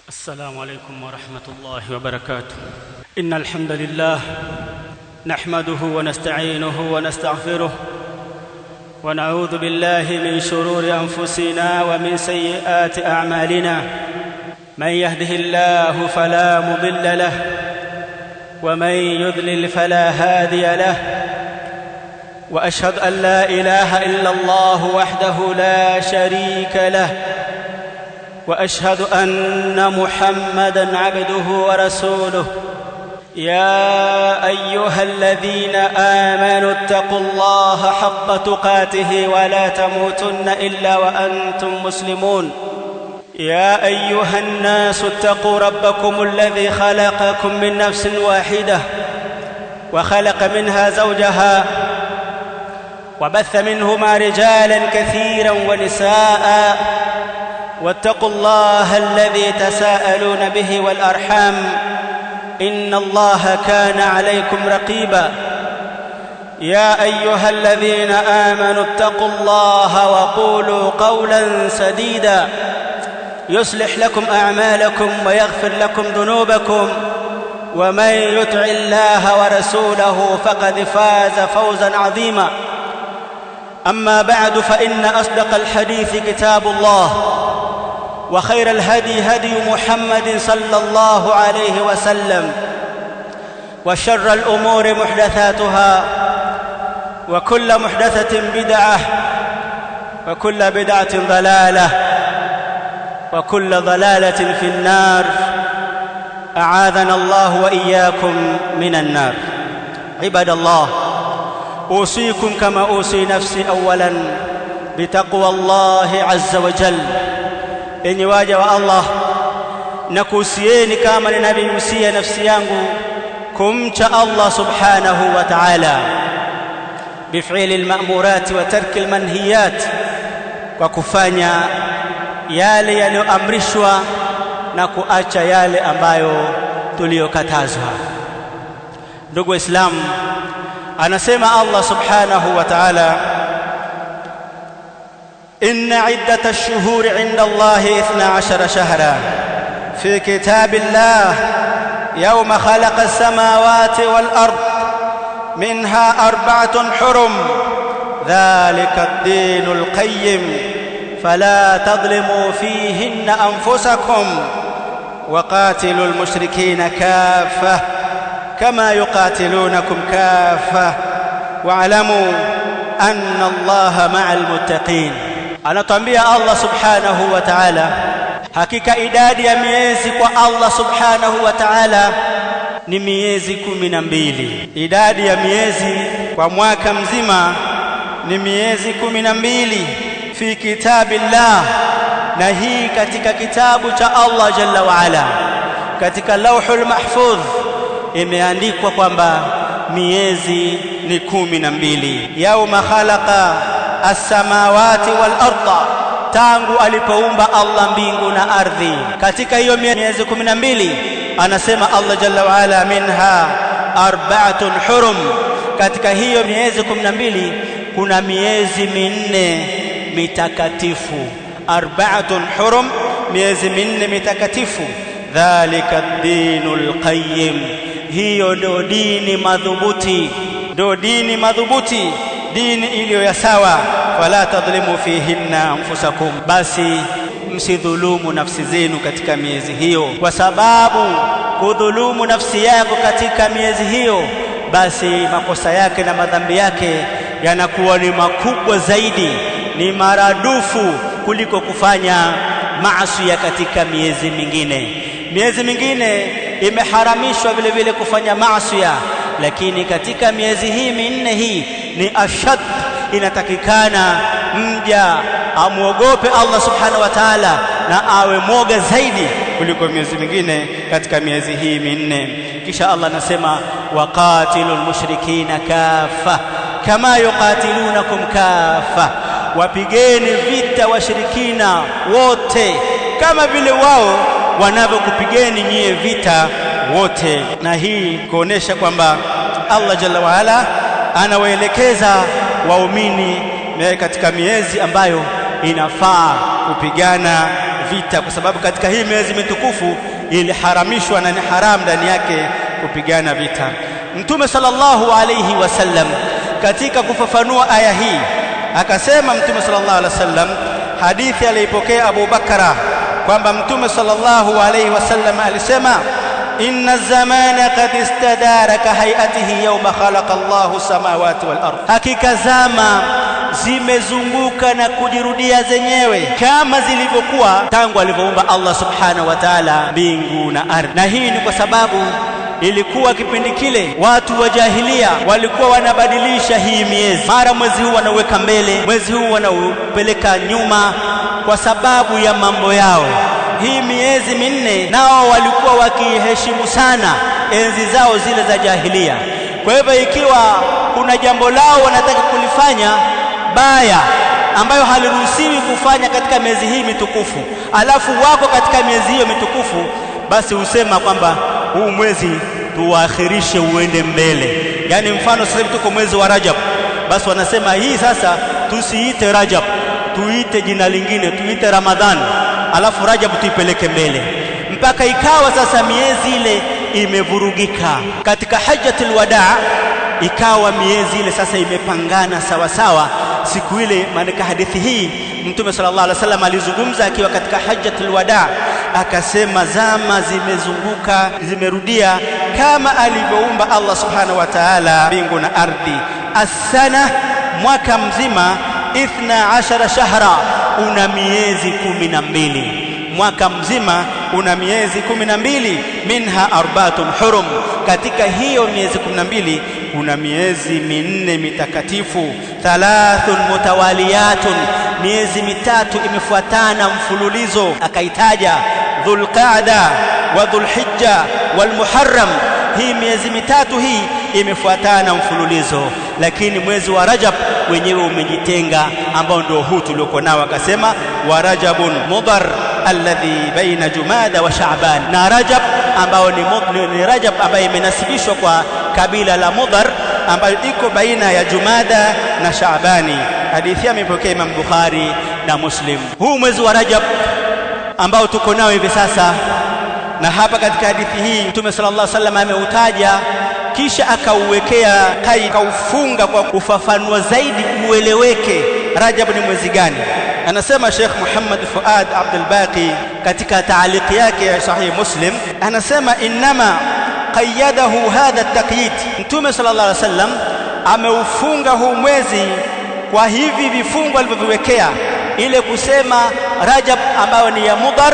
السلام عليكم ورحمة الله وبركاته. إن الحمد لله نحمده ونستعينه ونستغفره ونعوذ بالله من شرور أنفسنا ومن سيئات أعمالنا. من يهده الله فلا مضل له ومن يضلل فلا هادي له، وأشهد أن لا إله إلا الله وحده لا شريك له، وأشهد أن محمدًا عبده ورسوله. يا أيها الذين آمنوا اتقوا الله حق تقاته ولا تموتن إلا وأنتم مسلمون. يا أيها الناس اتقوا ربكم الذي خلقكم من نفس واحدة وخلق منها زوجها وبث منهما رجالاً كثيراً ونساءً، واتقوا الله الذي تساءلون به والأرحام إن الله كان عليكم رقيبا. يا أيها الذين آمنوا اتقوا الله وقولوا قولا سديدا يصلح لكم أعمالكم ويغفر لكم ذنوبكم، ومن يطع الله ورسوله فقد فاز فوزا عظيما. أما بعد، فإن أصدق الحديث كتاب الله، وخير الهدي هدي محمد صلى الله عليه وسلم، وشر الأمور محدثاتها، وكل محدثة بدعة، وكل بدعة ضلالة، وكل ضلالة في النار. أعاذنا الله وإياكم من النار. عباد الله، أوصيكم كما أوصي نفسي أولا بتقوى الله عز وجل. Enyi waja wa Allah, nakuhusieni kama ninavyohusia nafsi yangu kumcha Allah subhanahu wa ta'ala bif'ili al-ma'murat wa tarki al-manhiyat, kwa kufanya yale yaliyoamrishwa na kuacha yale ambayo tuliyokatazwa. Ndugu Waislamu, anasema Allah subhanahu wa ta'ala: إن عدة الشهور عند الله 12 شهرا في كتاب الله يوم خلق السماوات والأرض منها 4 حرم ذلك الدين القيم فلا تظلموا فيهن أنفسكم وقاتلوا المشركين كافة كما يقاتلونكم كافة واعلموا أن الله مع المتقين. Anatuambia Allah subhanahu wa ta'ala, hakika idadi ya miezi kwa Allah subhanahu wa ta'ala ni miezi 12. Idadi ya miezi kwa mwaka mzima ni miezi 12 fi kitabillah, na hii katika kitabu cha Allah jalla wa ala, katika lauhul mahfudh imeandikwa kwamba miezi ni 12. Yauma khalaqa as-samawati wal arda, tangu alipoumba Allah mbingu na ardhi. Katika hiyo miezi 12 anasema Allah jalla wa ala, minha 4 hurum, katika hiyo miezi 12 kuna miezi 4 mitakatifu. 4 hurum, miezi 4 mitakatifu. Dhalika ad-dinul qayyim, hiyo ndio dini madhubuti, ndio dini madhubuti, dini iliyo ya sawa. Wala tadhlimu fihinna anfusakum, basi msidhulumu nafsi zenu katika miezi hiyo, kwa sababu kudhulumu nafsi yako katika miezi hiyo, basi makosa yake na madhambi yake yanakuwa ni makubwa zaidi, ni maradufu kuliko kufanya maasi katika miezi mingine. Miezi mingine imeharamishwa vile vile kufanya maasi, lakini katika miezi hii 4 hii ni ashad. Inatakikana mja amuogope Allah subhanahu wa ta'ala na awe mwoga zaidi kuliko miezi mingine katika miezi hii 4. Kisha Allah anasema, waqatilul mushrikina kafa kama yuqatilunakum kafa, wapigeni vita washirikina wote kama vile wao wanavyokupigeni nyie vita wote. Na hii kuonesha kwamba Allah jalla wa ala anawaelekeza waumini katika miezi ambayo inafaa kupigana vita, kwa sababu katika hii miezi mitukufu iliharamishwa na ni haram ndani yake kupigana vita. Mtume sallallahu alayhi wasallam katika kufafanua aya hii akasema, Mtume sallallahu alayhi wasallam, hadithi aliyopokea Abu Bakara kwamba Mtume sallallahu alayhi wasallam alisema, inna zamana qad istadara ka hayatihi yawma khalaqa Allahu samawati wal ardh, hakika zama zimezunguka na kujirudia zenyewe kama zilivyokuwa tangu alivyoumba Allah subhanahu wa ta'ala mbingu na ardhi. Na hii ni kwa sababu ilikuwa kipindi kile watu wa jahilia walikuwa wanabadilisha hii miezi, mara mwezi huu wanauweka mbele, mwezi huu wanaupeleka nyuma kwa sababu ya mambo yao. Hii miezi minne nao walikuwa wakiheshimu sana enzi zao zile za jahilia. Kwa hivyo ikiwa kuna jambo lao wanataka kulifanya baya ambayo haliruhusiwi kufanya katika miezi hii mitukufu, alafu wako katika miezi hiyo mitukufu, basi husema kwamba huu mwezi tuakhirishe uende mbele. Yani mfano sasa hivi tuko mwezi wa Rajab, basi wanasema hii sasa tusiite Rajab, tuite jina lingine, tuite Ramadhan, alafu Rajab tuipeleke mbele, mpaka ikawa sasa miezi ile imevurugika. Katika hajjatul wadaa ikawa miezi ile sasa imepangana sawa sawa siku ile. Maana hadithi hii Mtume sallallahu alaihi wasallam alizungumza akiwa katika hajjatul wadaa, akasema zama zimezunguka zimerudia kama alivyoumba Allah subhanahu wa ta'ala mbingu na ardhi. As-sana, mwaka mzima, 12 shahra, una miezi 12. Mwaka mzima una miezi 12, minha arbaatun hurum, katika hiyo miezi 12 kuna miezi minne mitakatifu. Thalathun mutawaliyatun, miezi mitatu imefuatana mfululizo, akaitaja Dhulqaada wa Dhulhijja wal Muharram. Hii miezi mitatu hii imefuatana mfululizo, lakini mwezi wa Rajab wenyewe umejitenga, ambao ndio huu tuliokuwa nao. Akasema wa Rajabun Mudhar alladhi baina Jumada wa Sha'ban, na Rajab ambao ni Rajab ambaye imenasibishwa kwa kabila la Mudhar ambayo iko baina ya Jumada na Shaabani. Hadithi imepokea Imam Bukhari na Muslim. Huu mwezi wa Rajab ambao tuko nao hivi sasa, na hapa katika hadithi hii Mtume sallallahu alaihi wasallam ameutaja, kisha akauwekea kaufunga kwa kufafanua zaidi ueleweke Rajab ni mwezi gani. Anasema Sheikh Muhammad Fuad Abdul Baqi katika taaliki yake ya Sahih Muslim, anasema inma qayyadahu hadha at-taqyid, Mtume sallallahu alaihi wasallam ameufunga huu mwezi kwa hivi vifungo alivyoviwekea, ile kusema Rajab ambayo ni ya Mudhar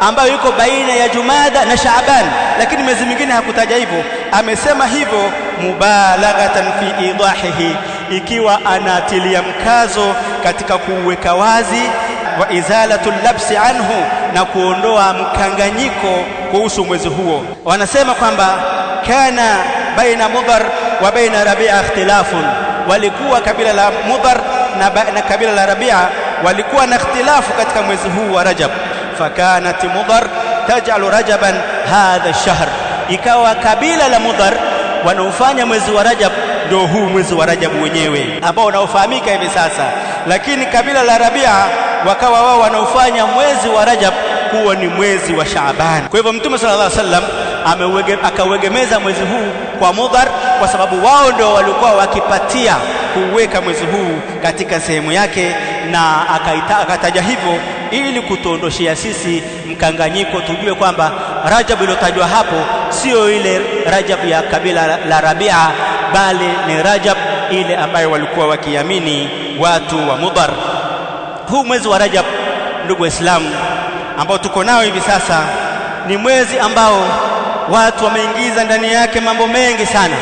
ambayo yuko baina ya Jumada na Shaaban, lakini miezi mingine hakutaja hivyo. Amesema hivyo mubalaghatan fi idahihi, ikiwa anatilia mkazo katika kuweka wazi, wa izalatul labsi anhu, na kuondoa mkanganyiko kuhusu mwezi huo. Wanasema kwamba kana baina Mudhar wa baina Rabi'a ikhtilafun, walikuwa kabila la Mudhar na kabila la Rabi'a walikuwa na ikhtilafu katika mwezi huu wa Rajab. Fakanat Mudhar taj'alu Rajaban hadha ash-shahr, ikawa kabila la Mudhar wanaofanya mwezi wa Rajab ndio huu mwezi wa Rajab wenyewe ambao unaofahamika hivi sasa, lakini kabila la Rabi'a wakawa wao wanaofanya mwezi wa Rajab kuwa ni mwezi wa Shaaban. Kwa hivyo Mtume sallallahu alaihi wasallam akauegemeza mwezi huu kwa Mudhar, kwa sababu wao ndio walikuwa wakipatia kuweka mwezi huu katika sehemu yake, na akataja hivyo ili kutuondoshia sisi mkanganyiko, tujue kwamba Rajab iliyotajwa hapo sio ile Rajab ya kabila la Rabi'a, bali ni Rajab ile ambayo walikuwa wakiamini watu wa Mudhar. Huu mwezi wa Rajab, ndugu Waislamu, ambao tuko nao hivi sasa, ni mwezi ambao watu wameingiza ndani yake mambo mengi sana,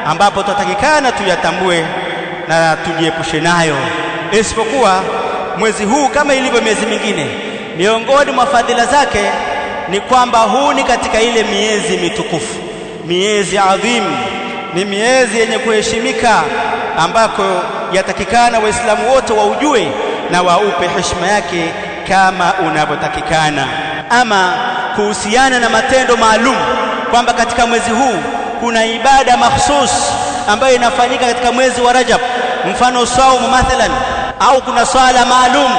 ambapo tutatakikana tuyatambue na tujiepushe nayo. Isipokuwa mwezi huu kama ilivyo miezi mingine, miongoni mwa fadhila zake ni kwamba huu ni katika ile miezi mitukufu, miezi adhimu, ni miezi yenye kuheshimika, ambako yatakikana Waislamu wote waujue na waupe heshima yake kama unavyotakikana. Ama kuhusiana na matendo maalum, kwamba katika mwezi huu kuna ibada mahsus ambayo inafanyika katika mwezi wa Rajab, mfano saumu mathalan, au kuna swala maalum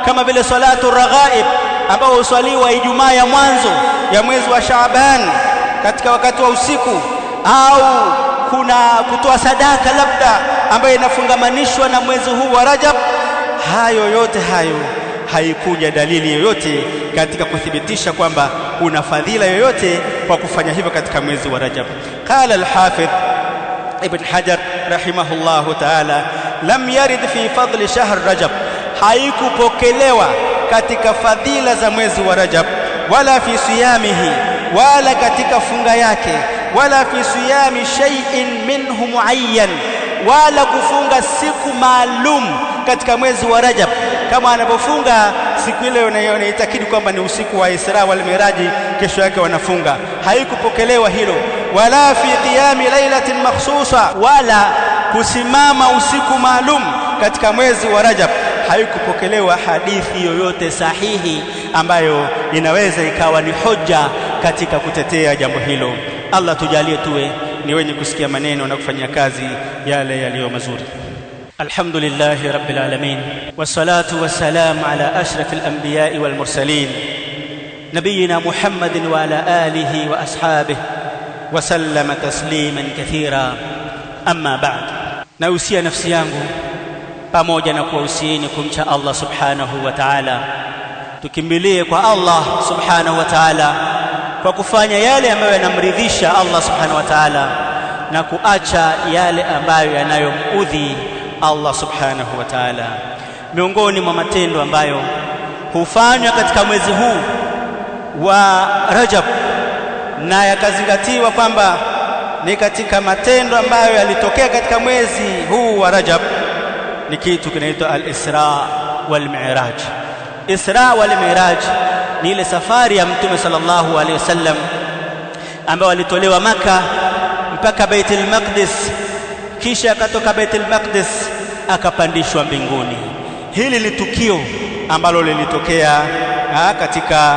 kama vile salatu raghaib ambao huswaliwa Ijumaa ya mwanzo ya mwezi wa Shaaban katika wakati wa usiku, au kuna kutoa sadaka labda ambayo inafungamanishwa na mwezi huu wa Rajab, hayo yote haikuja dalili yoyote katika kuthibitisha kwamba kuna fadhila yoyote kwa kufanya hivyo katika mwezi wa Rajab. Qala al-Hafidh Ibn Hajar rahimahullahu ta'ala, lam yarid fi fadli shahr Rajab, haikupokelewa katika fadhila za mwezi wa Rajab, wala fi siyamihi, wala katika funga yake, wala fi siyami shay'in minhu muayyan, wala kufunga siku maalum katika mwezi wa Rajab kama anapofunga siku ile unaitakidi kwamba ni usiku wa Isra wal Miraji, kesho yake wanafunga. Haikupokelewa hilo. Wala fi qiyami lailatin makhsusa, wala kusimama usiku maalum katika mwezi wa Rajab. Haikupokelewa hadithi yoyote sahihi ambayo inaweza ikawa ni hoja katika kutetea jambo hilo. Allah tujalie tuwe ni wenye kusikia maneno na kufanyia kazi yale yaliyo mazuri. Alhamdulillahi rabbil alamin, wassalatu wassalamu ala ashrafil anbiya'i wal mursalin, nabiyina Muhammadin wa ala alihi wa ashabihi wa sallama tasliman kathira. Amma ba'd, nausia nafsi yangu pamoja na kuwahusieni kumcha Allah subhanahu wa ta'ala. Tukimbilie kwa Allah subhanahu wa ta'ala kwa kufanya yale ambayo yanamridhisha Allah subhanahu wa ta'ala na kuacha yale ambayo yanayomuudhi Allah subhanahu wa ta'ala. Miongoni mwa matendo ambayo hufanywa katika mwezi huu wa Rajab na yakazingatiwa kwamba ni katika matendo ambayo yalitokea katika mwezi huu wa Rajab ni kitu kinaitwa al-Isra wal Mi'raj. Isra wal Mi'raj ni ile safari ya Mtume sallallahu alaihi wasallam ambayo alitolewa Maka mpaka Baitul Maqdis, kisha akatoka Baitul Maqdis akapandishwa mbinguni. Hili ni tukio ambalo lilitokea katika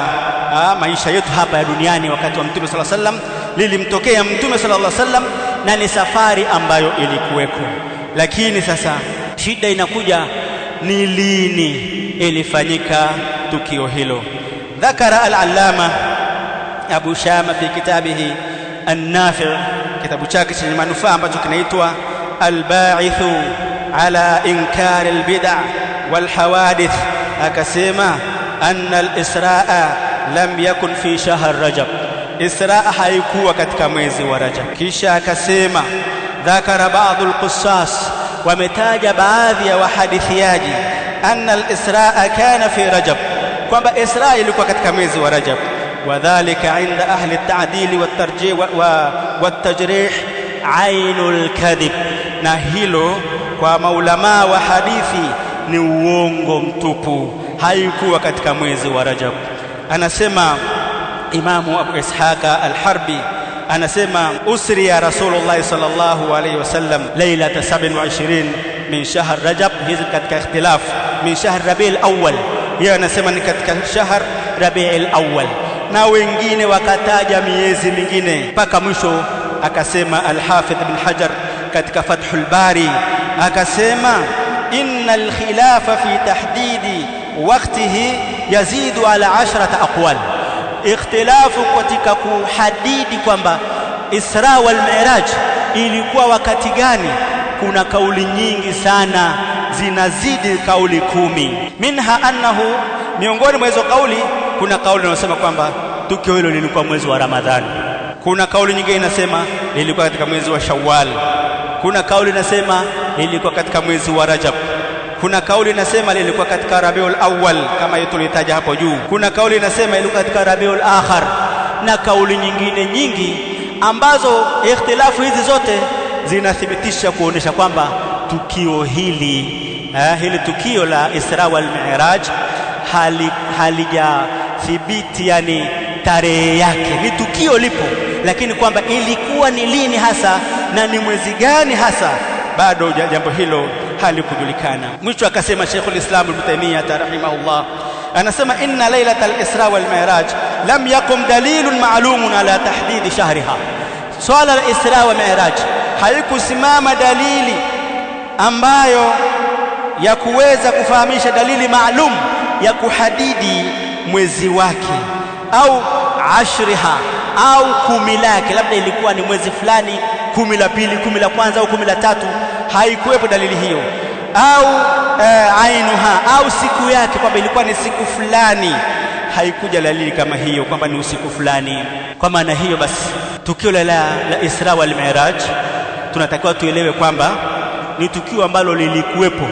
maisha yetu hapa ya duniani wakati wa Mtume sallallahu alaihi wasallam. Lilimtokea Mtume sallallahu alaihi wasallam na ni safari ambayo ilikuweko. Lakini sasa shida inakuja, ni lini ilifanyika tukio hilo? Dhakara al-allama Abu Shama fi kitabihi an-Nafi', kitabu chake chenye manufaa ambacho kinaitwa al-Ba'ithu ala inkar al-bid'a wal hawadith, akasema anna al-Israa lam yakun fi shahr Rajab, Israa haikuwa katika mwezi wa Rajab. Kisha akasema dhakara ba'd al-qussas, wametaja baadhi ya wahadithiaji anna al-Israa kana fi Rajab, kwamba Israa ilikuwa katika mwezi wa Rajab. Wadhālika 'inda ahli at-ta'dil wat-tarjih wat-tajrih 'ainul kadhib, na hilo kwa maulama wa hadithi ni uongo mtupu, haikuwa katika mwezi wa Rajab. Anasema Imamu Abu Ishaqa al-Harbi, anasema usriya Rasulullah sallallahu alayhi wasallam lailata 27 min shahr Rajab, hizi katika ikhtilaf, min shahr Rabiul Awwal, yeye anasema ni katika shahr Rabiul Awwal, na wengine wakataja miezi mingine mpaka mwisho. Akasema al-Hafidh Ibn Hajar katika Fathul Bari, akasema innal khilafa fi tahdidi waqtihi yazidu ala 10 aqwal, ikhtilafu katika kuhadidi kwamba Isra wal Mi'raj ilikuwa wakati gani, kuna kauli nyingi sana, zinazidi kauli 10. Minha annahu, miongoni mwa hizo kauli kuna kauli inasema kwamba tukio hilo lilikuwa mwezi wa Ramadhani. Kuna kauli nyingine inasema lilikuwa katika mwezi wa Shawwal. Kuna kauli inasema lilikuwa katika mwezi wa Rajab. Kuna kauli inasema lilikuwa katika Rabiul Awwal kama tulitaja hapo juu. Kuna kauli inasema ilikuwa katika Rabiul Akhir, na kauli nyingine nyingi ambazo ikhtilafu hizi zote zinathibitisha kuonesha kwamba tukio hili tukio la Isra wal Mi'raj halijathibiti, yani tarehe yake. Ni tukio lipo, lakini kwamba ilikuwa ni lini hasa na ni mwezi gani hasa, bado jambo hilo halikujulikana. Mwisho akasema Sheikhul Islam Ibn Taymiyyah rahimahullah, anasema inna lailatal Isra wal Mi'raj lam yakum dalilun ma'lumun ala tahdid shahriha. Swala la Isra wal Mi'raj haikusimama dalili ambayo ya kuweza kufahamisha, dalili maalum ya kuhadidi mwezi wake au ashriha au 10 lake, labda ilikuwa ni mwezi fulani 10 la pili, 10 la kwanza au 10 la tatu, haikuwepo dalili hiyo. Au ainuha au siku yake, kwamba ilikuwa ni siku fulani, haikuja dalili kama hiyo kwamba ni usiku fulani. Kwa maana hiyo basi tukio la Isra wal Mi'raj tunatakiwa tuelewe kwamba ni tukio ambalo lilikuwepo.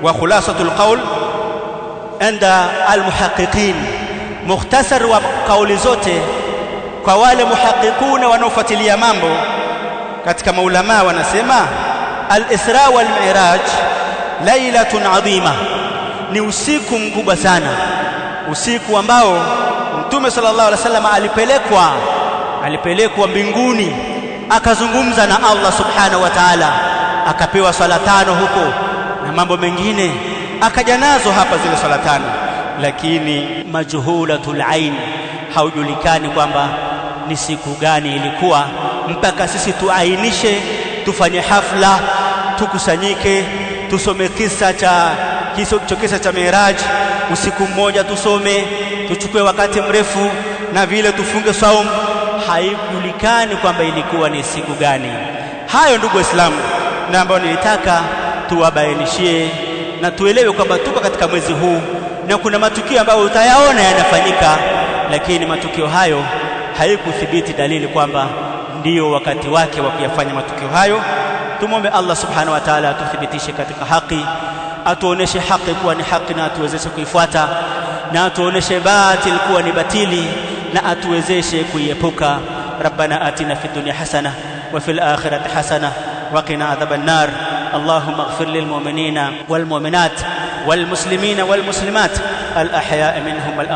Wa khulasatul qawl inda almuhaqqiqin, mukhtasar wa kauli zote kwa wale muhaqqiquna wanaofuatilia mambo katika maulama, wanasema al-Isra wal Mi'raj lailatun adhima, ni usiku mkubwa sana, usiku ambao Mtume sallallahu alaihi wasallam alipelekwa mbinguni, akazungumza na Allah subhanahu wa ta'ala, akapewa swala 5 huko na mambo mengine akaja nazo hapa zile swala 5, lakini majhulatul ain, haujulikani kwamba ni siku gani ilikuwa, mpaka sisi tuainishe, tufanye hafla, tukusanyike, tusome kisa cha Miraj, usiku mmoja tusome, tuchukue wakati mrefu, na vile tufunge saum. Haijulikani kwamba ilikuwa ni siku gani. Hayo ndugu Waislamu, na ambao nilitaka tuwabainishie na tuelewe kwamba tuko katika mwezi huu na kuna matukio ambayo utayaona yanafanyika, lakini matukio hayo haikuthibiti dalili kwamba ndio wakati wake wa kuyafanya matukio hayo. Tumombe Allah subhanahu wa ta'ala atuthibitishe katika haki, atuoneshe haki kuwa ni haki na atuwezeshe kuifuata, na atuoneshe batil kuwa ni batili na atuwezeshe kuiepuka. Rabbana atina fid dunya hasana wa fil akhirati hasana wa qina adhaban nar. Allahumma ighfir lil mu'minina wal mu'minat wal muslimina wal muslimat al ahya'i minhum wal